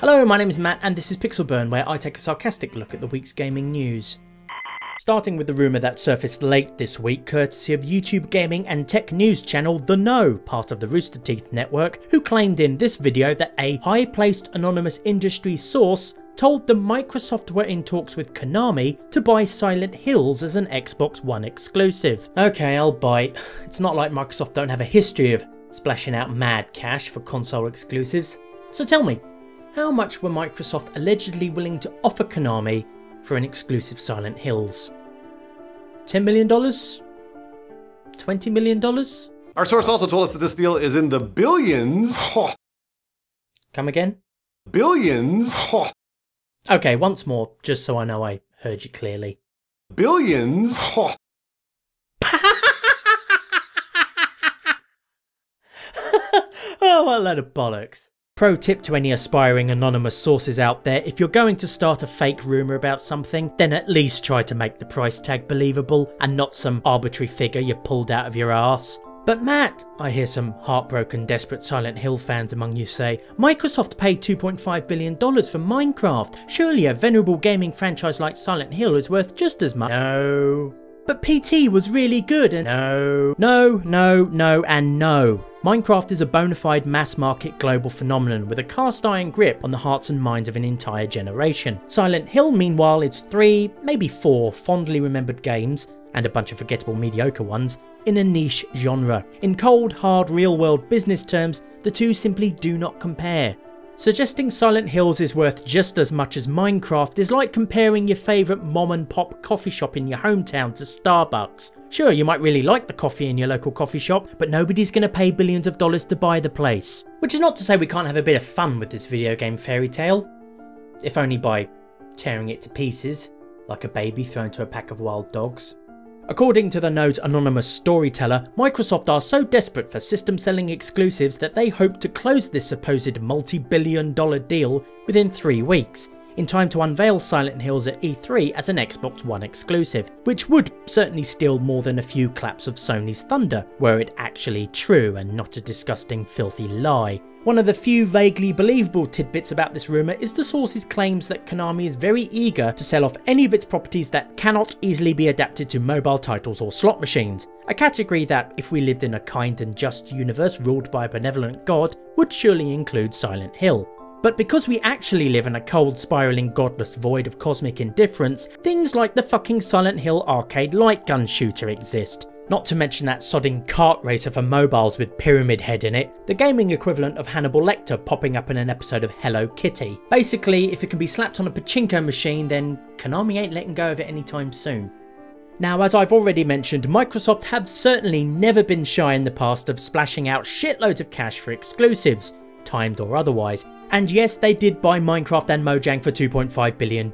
Hello, my name is Matt and this is Pixelburn, where I take a sarcastic look at the week's gaming news. Starting with the rumour that surfaced late this week courtesy of YouTube gaming and tech news channel The Know, part of the Rooster Teeth network, who claimed in this video that a high-placed anonymous industry source told them Microsoft were in talks with Konami to buy Silent Hills as an Xbox One exclusive. Okay, I'll bite. It's not like Microsoft don't have a history of splashing out mad cash for console exclusives. So tell me, how much were Microsoft allegedly willing to offer Konami for an exclusive Silent Hills? $10 million? $20 million? Our source also told us that this deal is in the billions. Come again? Billions. Okay, once more, just so I know I heard you clearly. Billions. Oh, what a load of bollocks. Pro tip to any aspiring anonymous sources out there: if you're going to start a fake rumour about something, then at least try to make the price tag believable and not some arbitrary figure you pulled out of your arse. But Matt, I hear some heartbroken, desperate Silent Hill fans among you say, Microsoft paid $2.5 billion for Minecraft. Surely a venerable gaming franchise like Silent Hill is worth just as much. No. But PT was really good and no, and no. Minecraft is a bona fide mass market global phenomenon with a cast iron grip on the hearts and minds of an entire generation. Silent Hill, meanwhile, is 3, maybe 4 fondly remembered games, and a bunch of forgettable mediocre ones, in a niche genre. In cold, hard, real-world business terms, the two simply do not compare. Suggesting Silent Hills is worth just as much as Minecraft is like comparing your favourite mom and pop coffee shop in your hometown to Starbucks. Sure, you might really like the coffee in your local coffee shop, but nobody's going to pay billions of dollars to buy the place. Which is not to say we can't have a bit of fun with this video game fairy tale. If only by tearing it to pieces, like a baby thrown to a pack of wild dogs. According to the Node's anonymous storyteller, Microsoft are so desperate for system-selling exclusives that they hope to close this supposed multi-billion-dollar deal within 3 weeks, in time to unveil Silent Hills at E3 as an Xbox One exclusive, which would certainly steal more than a few claps of Sony's thunder, were it actually true and not a disgusting, filthy lie. One of the few vaguely believable tidbits about this rumour is the source's claims that Konami is very eager to sell off any of its properties that cannot easily be adapted to mobile titles or slot machines, a category that, if we lived in a kind and just universe ruled by a benevolent god, would surely include Silent Hill. But because we actually live in a cold, spiralling, godless void of cosmic indifference, things like the fucking Silent Hill arcade light gun shooter exist. Not to mention that sodding kart racer for mobiles with Pyramid Head in it, the gaming equivalent of Hannibal Lecter popping up in an episode of Hello Kitty. Basically, if it can be slapped on a pachinko machine, then Konami ain't letting go of it anytime soon. Now, as I've already mentioned, Microsoft have certainly never been shy in the past of splashing out shitloads of cash for exclusives, timed or otherwise. And yes, they did buy Minecraft and Mojang for $2.5 billion,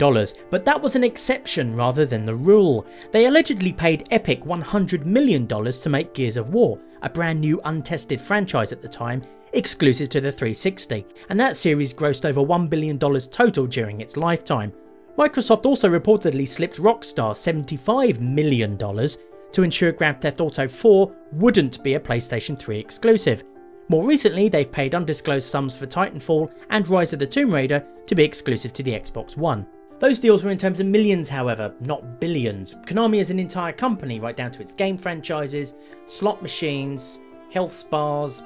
but that was an exception rather than the rule. They allegedly paid Epic $100 million to make Gears of War, a brand new untested franchise at the time, exclusive to the 360, and that series grossed over $1 billion total during its lifetime. Microsoft also reportedly slipped Rockstar $75 million to ensure Grand Theft Auto 4 wouldn't be a PlayStation 3 exclusive. More recently, they've paid undisclosed sums for Titanfall and Rise of the Tomb Raider to be exclusive to the Xbox One. Those deals were in terms of millions, however, not billions. Konami is an entire company, right down to its game franchises, slot machines, health spas,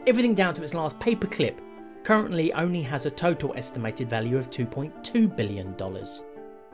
everything down to its last paperclip, currently only has a total estimated value of $2.2 billion.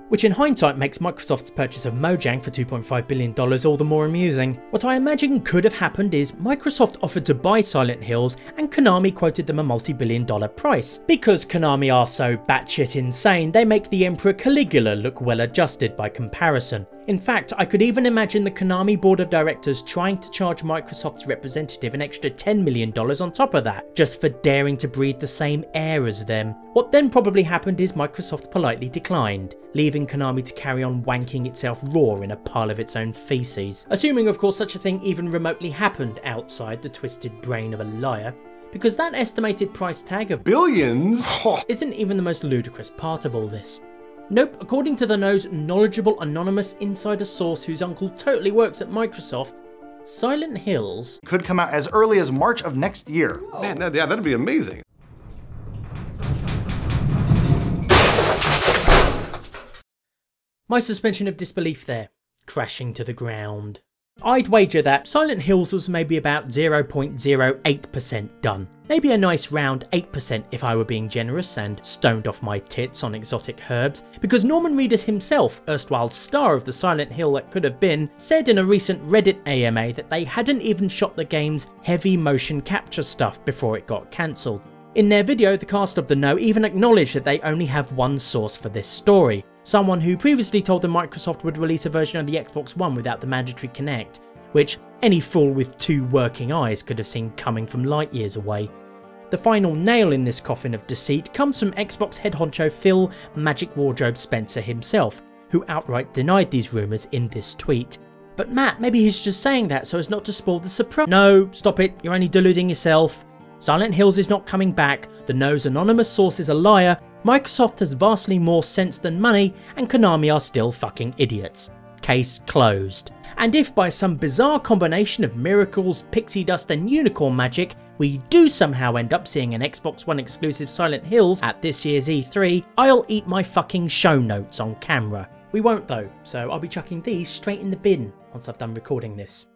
Which in hindsight makes Microsoft's purchase of Mojang for $2.5 billion all the more amusing. What I imagine could have happened is Microsoft offered to buy Silent Hills and Konami quoted them a multi-billion-dollar price. Because Konami are so batshit insane, they make the Emperor Caligula look well adjusted by comparison. In fact, I could even imagine the Konami board of directors trying to charge Microsoft's representative an extra $10 million on top of that, just for daring to breathe the same air as them. What then probably happened is Microsoft politely declined, leaving Konami to carry on wanking itself raw in a pile of its own feces. Assuming of course such a thing even remotely happened outside the twisted brain of a liar, because that estimated price tag of billions isn't even the most ludicrous part of all this. Nope, according to the No's knowledgeable anonymous insider source whose uncle totally works at Microsoft, Silent Hills could come out as early as March of next year. Man, yeah, that'd be amazing. My suspension of disbelief there, crashing to the ground. I'd wager that Silent Hills was maybe about 0.08% done. Maybe a nice round 8% if I were being generous and stoned off my tits on exotic herbs, because Norman Reedus himself, erstwhile star of the Silent Hill that could have been, said in a recent Reddit AMA that they hadn't even shot the game's heavy motion capture stuff before it got cancelled. In their video, the cast of The Know even acknowledged that they only have one source for this story. Someone who previously told them Microsoft would release a version of the Xbox One without the mandatory Kinect, which any fool with 2 working eyes could have seen coming from light years away. The final nail in this coffin of deceit comes from Xbox head honcho Phil Magic Wardrobe Spencer himself, who outright denied these rumours in this tweet. But Matt, maybe he's just saying that so as not to spoil the surprise. No, stop it, you're only deluding yourself. Silent Hills is not coming back, The Know's anonymous source is a liar, Microsoft has vastly more sense than money, and Konami are still fucking idiots. Case closed. And if by some bizarre combination of miracles, pixie dust and unicorn magic, we do somehow end up seeing an Xbox One exclusive Silent Hills at this year's E3, I'll eat my fucking show notes on camera. We won't though, so I'll be chucking these straight in the bin once I've done recording this.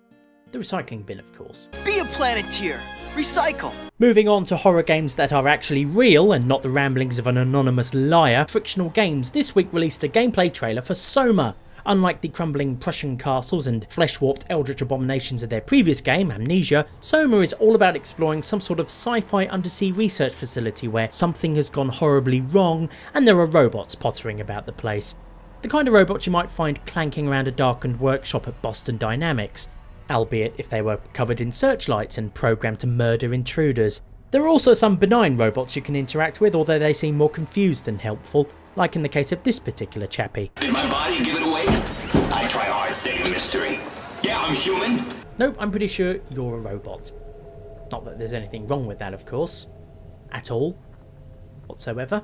The recycling bin, of course. Be a Planeteer! Recycle! Moving on to horror games that are actually real and not the ramblings of an anonymous liar, Frictional Games this week released a gameplay trailer for Soma. Unlike the crumbling Prussian castles and flesh-warped eldritch abominations of their previous game, Amnesia, Soma is all about exploring some sort of sci-fi undersea research facility where something has gone horribly wrong and there are robots pottering about the place. The kind of robots you might find clanking around a darkened workshop at Boston Dynamics, albeit if they were covered in searchlights and programmed to murder intruders. There are also some benign robots you can interact with, although they seem more confused than helpful, like in the case of this particular chappie. Did my body give it away? I try hard saying mystery. Yeah, I'm human. Nope, I'm pretty sure you're a robot. Not that there's anything wrong with that, of course. At all. Whatsoever.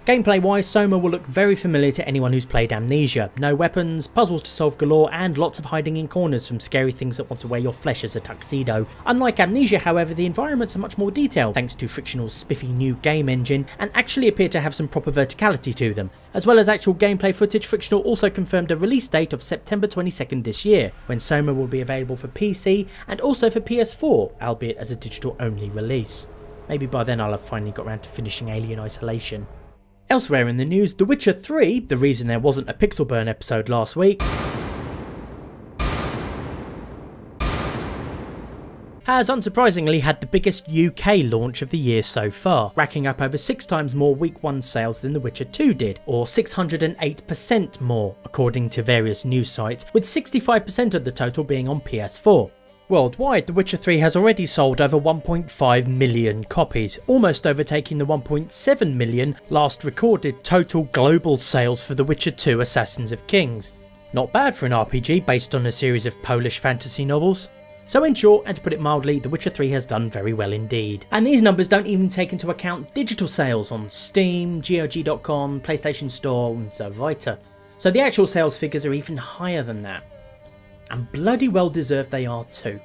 Gameplay wise, Soma will look very familiar to anyone who's played Amnesia. No weapons, puzzles to solve galore, and lots of hiding in corners from scary things that want to wear your flesh as a tuxedo. Unlike Amnesia, however, the environments are much more detailed thanks to Frictional's spiffy new game engine, and actually appear to have some proper verticality to them. As well as actual gameplay footage, Frictional also confirmed a release date of September 22nd this year, when Soma will be available for PC and also for PS4, albeit as a digital only release. Maybe by then I'll have finally got around to finishing Alien Isolation. Elsewhere in the news, The Witcher 3, the reason there wasn't a Pixel Burn episode last week, has unsurprisingly had the biggest UK launch of the year so far, racking up over 6 times more week 1 sales than The Witcher 2 did, or 608% more according to various news sites, with 65% of the total being on PS4. Worldwide, The Witcher 3 has already sold over 1.5 million copies, almost overtaking the 1.7 million last recorded total global sales for The Witcher 2 Assassins of Kings. Not bad for an RPG based on a series of Polish fantasy novels. So in short, and to put it mildly, The Witcher 3 has done very well indeed. And these numbers don't even take into account digital sales on Steam, GOG.com, PlayStation Store and so weiter. So the actual sales figures are even higher than that. And bloody well deserved they are too.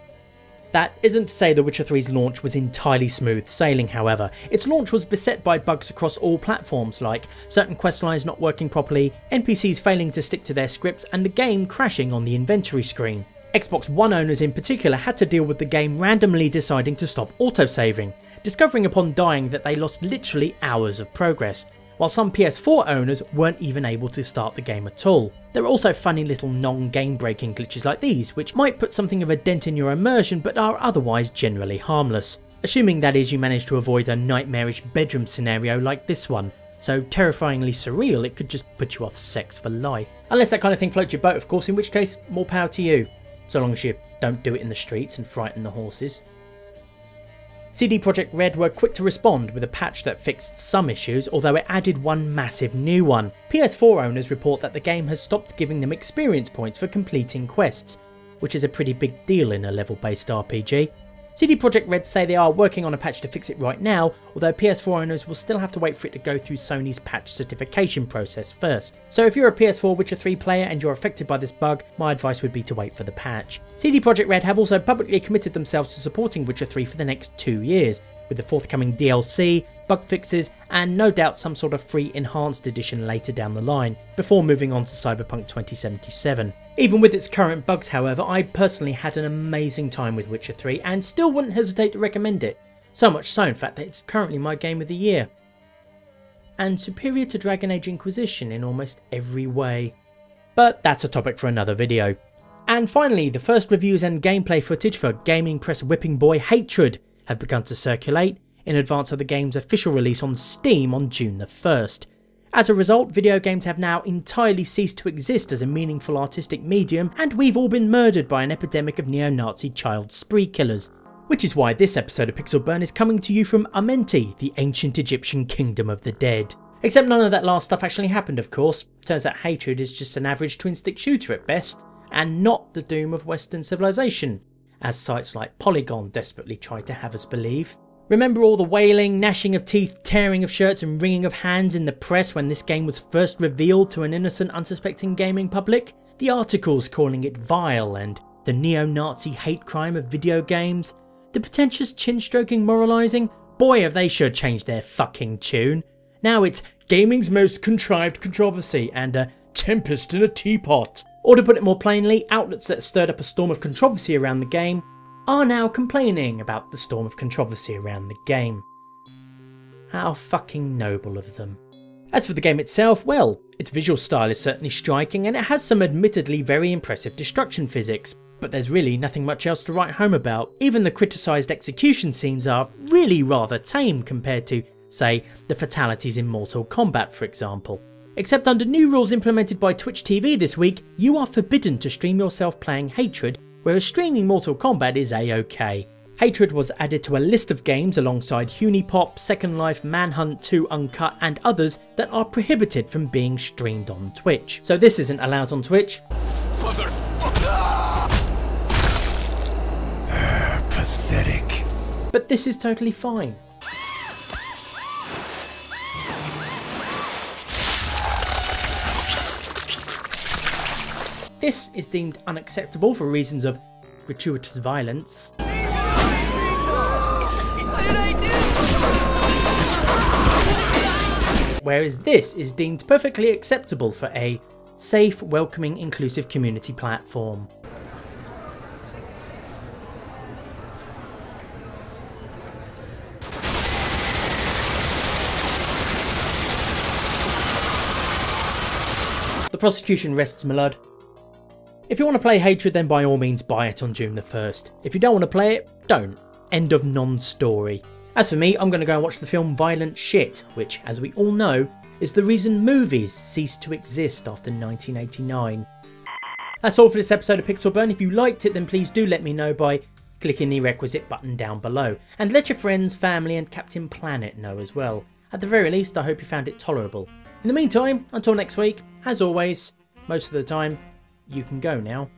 That isn't to say The Witcher 3's launch was entirely smooth sailing, however. Its launch was beset by bugs across all platforms, like certain quest lines not working properly, NPCs failing to stick to their scripts, and the game crashing on the inventory screen. Xbox One owners in particular had to deal with the game randomly deciding to stop autosaving, discovering upon dying that they lost literally hours of progress, while some PS4 owners weren't even able to start the game at all. There are also funny little non-game breaking glitches like these, which might put something of a dent in your immersion but are otherwise generally harmless. Assuming that is you manage to avoid a nightmarish bedroom scenario like this one, so terrifyingly surreal it could just put you off sex for life. Unless that kind of thing floats your boat, of course, in which case more power to you, so long as you don't do it in the streets and frighten the horses. CD Projekt Red were quick to respond with a patch that fixed some issues, although it added one massive new one. PS4 owners report that the game has stopped giving them experience points for completing quests, which is a pretty big deal in a level-based RPG. CD Projekt Red say they are working on a patch to fix it right now, although PS4 owners will still have to wait for it to go through Sony's patch certification process first. So if you're a PS4 Witcher 3 player and you're affected by this bug, my advice would be to wait for the patch. CD Projekt Red have also publicly committed themselves to supporting Witcher 3 for the next 2 years, with the forthcoming DLC, bug fixes, and no doubt some sort of free enhanced edition later down the line, before moving on to Cyberpunk 2077. Even with its current bugs however, I personally had an amazing time with Witcher 3 and still wouldn't hesitate to recommend it, so much so in fact that it's currently my game of the year. And superior to Dragon Age Inquisition in almost every way. But that's a topic for another video. And finally, the first reviews and gameplay footage for gaming press whipping boy Hatred have begun to circulate in advance of the game's official release on Steam on June the 1st. As a result, video games have now entirely ceased to exist as a meaningful artistic medium, and we've all been murdered by an epidemic of neo-Nazi child spree killers. Which is why this episode of Pixel Burn is coming to you from Amenti, the ancient Egyptian kingdom of the dead. Except none of that last stuff actually happened, of course. Turns out Hatred is just an average twin-stick shooter at best, and not the doom of Western civilization, as sites like Polygon desperately try to have us believe. Remember all the wailing, gnashing of teeth, tearing of shirts and wringing of hands in the press when this game was first revealed to an innocent, unsuspecting gaming public? The articles calling it vile and the neo-Nazi hate crime of video games? The pretentious chin-stroking moralising? Boy have they sure changed their fucking tune. Now it's gaming's most contrived controversy and a tempest in a teapot. Or to put it more plainly, outlets that stirred up a storm of controversy around the game are now complaining about the storm of controversy around the game. How fucking noble of them. As for the game itself, well, its visual style is certainly striking and it has some admittedly very impressive destruction physics, but there's really nothing much else to write home about. Even the criticised execution scenes are really rather tame compared to, say, the fatalities in Mortal Kombat for example. Except under new rules implemented by Twitch TV this week, you are forbidden to stream yourself playing Hatred, whereas streaming Mortal Kombat is a-okay. Hatred was added to a list of games alongside Hunipop, Second Life, Manhunt 2 Uncut and others that are prohibited from being streamed on Twitch. So this isn't allowed on Twitch. Pathetic. But this is totally fine. This is deemed unacceptable for reasons of gratuitous violence. Whereas this is deemed perfectly acceptable for a safe, welcoming, inclusive community platform. The prosecution rests, my lord. If you want to play Hatred, then by all means buy it on June the 1st. If you don't want to play it, don't. End of non-story. As for me, I'm going to go and watch the film Violent Shit, which, as we all know, is the reason movies ceased to exist after 1989. That's all for this episode of Pixel Burn. If you liked it, then please do let me know by clicking the requisite button down below. And let your friends, family and Captain Planet know as well. At the very least, I hope you found it tolerable. In the meantime, until next week, as always, most of the time, you can go now.